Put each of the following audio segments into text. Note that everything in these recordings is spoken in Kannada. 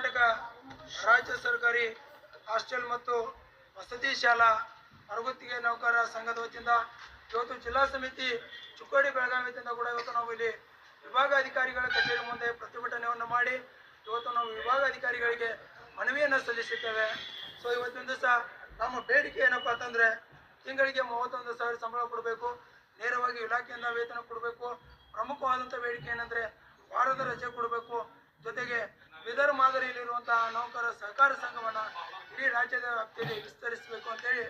ಕರ್ನಾಟಕ ರಾಜ್ಯ ಸರ್ಕಾರಿ ಹಾಸ್ಟೆಲ್ ಮತ್ತು ವಸತಿ ಶಾಲಾ ಅರಗುತ್ತಿಗೆ ನೌಕರರ ಸಂಘದ ವತಿಯಿಂದ ಇವತ್ತು ಜಿಲ್ಲಾ ಸಮಿತಿ ಚಿಕ್ಕೋಡಿ ಬೆಳಗಾವಿ ವತಿಯಿಂದ ಕೂಡ ಇವತ್ತು ನಾವು ಇಲ್ಲಿ ವಿಭಾಗಾಧಿಕಾರಿಗಳ ಕಚೇರಿ ಮುಂದೆ ಪ್ರತಿಭಟನೆಯನ್ನು ಮಾಡಿ ಇವತ್ತು ನಾವು ವಿಭಾಗಾಧಿಕಾರಿಗಳಿಗೆ ಮನವಿಯನ್ನು ಸಲ್ಲಿಸಿದ್ದೇವೆ. ಸೊ ಇವತ್ತಿನ ದಿವಸ ನಮ್ಮ ಬೇಡಿಕೆ ಏನಪ್ಪಾ ಅಂತಂದ್ರೆ ತಿಂಗಳಿಗೆ 31,000 ಸಂಬಳ ಕೊಡಬೇಕು, ನೇರವಾಗಿ ಇಲಾಖೆಯಿಂದ ವೇತನ ಕೊಡಬೇಕು. ಪ್ರಮುಖವಾದಂಥ ಬೇಡಿಕೆ ಏನಂದ್ರೆ ವಾರದ ರಜೆ ಕೊಡಬೇಕು. ಜೊತೆಗೆ ಬೀದರ್ ಮಾದರಿಯಲ್ಲಿರುವಂತಹ ನೌಕರರ ಸಹಕಾರ ಸಂಘವನ್ನ ಇಡೀ ರಾಜ್ಯದ ವ್ಯಾಪ್ತಿಯಲ್ಲಿ ವಿಸ್ತರಿಸಬೇಕು ಅಂತೇಳಿ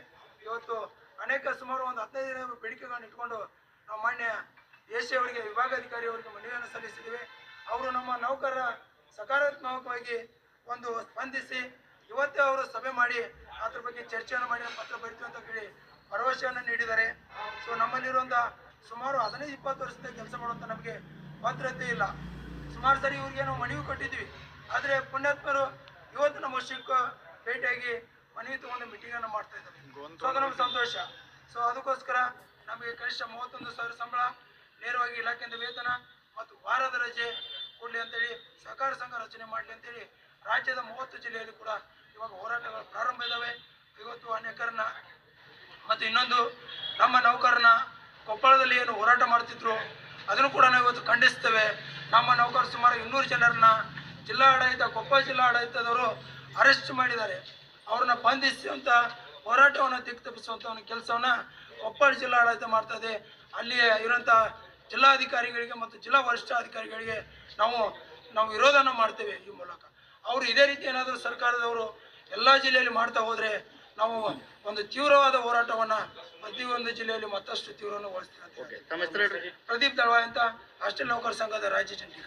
ಇವತ್ತು ಸುಮಾರು ಒಂದು 15 ಬೇಡಿಕೆಗಳನ್ನು ಇಟ್ಕೊಂಡು ನಾವು ಮಾನ್ಯ ಎಸಿ ಅವರಿಗೆ ವಿಭಾಗಾಧಿಕಾರಿ ಅವರಿಗೆ ಮನವಿಯನ್ನು ಸಲ್ಲಿಸಿದ್ದೀವಿ. ಅವರು ನಮ್ಮ ನೌಕರರ ಸಕಾರಾತ್ಮಕವಾಗಿ ಒಂದು ಸ್ಪಂದಿಸಿ ಇವತ್ತೇ ಅವರು ಸಭೆ ಮಾಡಿ ಅದ್ರ ಬಗ್ಗೆ ಚರ್ಚೆಯನ್ನು ಮಾಡಿ ಪತ್ರ ಬರೀತೀವಿ ಅಂತ ಹೇಳಿ ಭರವಸೆಯನ್ನು ನೀಡಿದ್ದಾರೆ. ಸೊ ನಮ್ಮಲ್ಲಿರುವಂತಹ ಸುಮಾರು 15-20 ವರ್ಷದಿಂದ ಕೆಲಸ ಮಾಡುವಂತ ನಮಗೆ ಭದ್ರತೆ ಇಲ್ಲ. ಸುಮಾರು ಸರಿ ಇವ್ರಿಗೆ ನಾವು ಮನವಿ ಕೊಟ್ಟಿದ್ವಿ, ಆದರೆ ಪುಣ್ಯಾತ್ಮರು ಇವತ್ತು ನಮ್ಮ ವರ್ಷಕ್ಕೆ ಭೇಟಿಯಾಗಿ ಮನವಿ ತಗೊಂಡು ಮೀಟಿಂಗ್ ಅನ್ನು ಮಾಡ್ತಾ ಇದ್ದಾರೆ. ಸೊ ಅದು ನಮ್ಗೆ ಸಂತೋಷ. ಸೊ ಅದಕ್ಕೋಸ್ಕರ ನಮಗೆ ಕನಿಷ್ಠ 31,000 ಸಂಬಳ, ನೇರವಾಗಿ ಇಲಾಖೆಯಿಂದ ವೇತನ ಮತ್ತು ವಾರದ ರಜೆ ಕೊಡಲಿ ಅಂತೇಳಿ ಸಹಕಾರ ಸಂಘ ರಚನೆ ಮಾಡಲಿ ಅಂತೇಳಿ ರಾಜ್ಯದ 30 ಜಿಲ್ಲೆಯಲ್ಲಿ ಕೂಡ ಇವಾಗ ಹೋರಾಟಗಳು ಪ್ರಾರಂಭ ಇದ್ದಾವೆ. ಇವತ್ತು ಅನೇಕರನ್ನ ಮತ್ತು ಇನ್ನೊಂದು ನಮ್ಮ ನೌಕರನ ಕೊಪ್ಪಳದಲ್ಲಿ ಏನು ಹೋರಾಟ ಮಾಡ್ತಿದ್ರು ಅದನ್ನು ಕೂಡ ನಾವು ಇವತ್ತು ಖಂಡಿಸ್ತೇವೆ. ನಮ್ಮ ನೌಕರರು ಸುಮಾರು 200 ಜನರನ್ನ ಕೊಪ್ಪಳ ಜಿಲ್ಲಾ ಆಡಳಿತದವರು ಅರೆಸ್ಟ್ ಮಾಡಿದ್ದಾರೆ. ಅವ್ರನ್ನ ಬಂಧಿಸುವಂತ ಹೋರಾಟವನ್ನು ದಿಕ್ತಪ್ಪಿಸುವಂತ ಒಂದು ಕೆಲಸವನ್ನ ಕೊಪ್ಪಳ ಜಿಲ್ಲಾ ಆಡಳಿತ ಮಾಡ್ತಾ ಇದೆ. ಅಲ್ಲಿ ಇರುವಂತ ಜಿಲ್ಲಾಧಿಕಾರಿಗಳಿಗೆ ಮತ್ತು ಜಿಲ್ಲಾ ವರಿಷ್ಠಾಧಿಕಾರಿಗಳಿಗೆ ನಾವು ವಿರೋಧನ ಮಾಡ್ತೇವೆ. ಈ ಮೂಲಕ ಅವರು ಇದೇ ರೀತಿ ಏನಾದರೂ ಸರ್ಕಾರದವರು ಎಲ್ಲಾ ಜಿಲ್ಲೆಯಲ್ಲಿ ಮಾಡ್ತಾ ಹೋದ್ರೆ ನಾವು ಒಂದು ತೀವ್ರವಾದ ಹೋರಾಟವನ್ನ ಪ್ರತಿಯೊಂದು ಜಿಲ್ಲೆಯಲ್ಲಿ ಮತ್ತಷ್ಟು ತೀವ್ರವನ್ನು ಗೊಳಿಸ್ತೀವಿ. ಪ್ರದೀಪ್ ದಳವಾಯಿ ಅಂತ ಹಾಸ್ಟೆಲ್ ನೌಕರ ಸಂಘದ ರಾಜ್ಯ ಜಂಟಿ